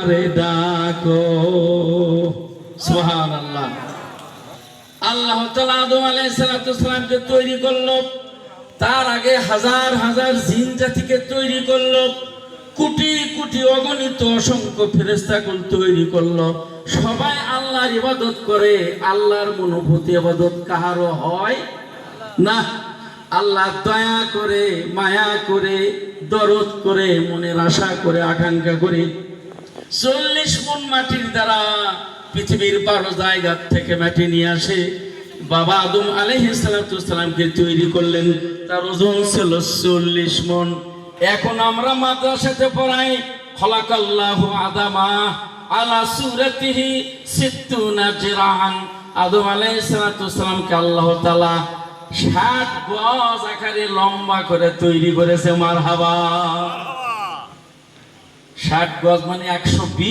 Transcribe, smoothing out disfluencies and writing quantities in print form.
রে ডাকো। সুবহানাল্লাহ। আল্লাহ তাআলা আদম আলাইহিস সালামকে তৈরি করলো, তার আগে হাজার হাজার জিন জাতিকে তৈরি করলো, কোটি কোটি অগণিত অসংখ্য ফেরেশতাকুল তৈরি করলো। সবাই আল্লাহর ইবাদত করে, আল্লাহর অনুভূতি ইবাদত কাহারও হয় না। আল্লাহ দয়া করে, মায়া করে, দরদ করে, মনের আশা করে, আকাঙ্ক্ষা করে 40 মণ মাটির দ্বারা পৃথিবীর 12 জায়গা থেকে মাটি নিয়ে আসে বাবা আদম আলাইহিস সালামকে তৈরি করলেন। তার ওজন ছিল 40 মণ। এখন আমরা মাদ্রাসাতে পড়াই খলাকাল্লাহু আদামা আলা সূরাতিহি 60 জিরাআন। আদম আলাইহিস সালামকে আল্লাহ তাআলা 60 গজ আকারে লম্বা করে তৈরি করেছে। মারহাবা। 60 গজ মানে 120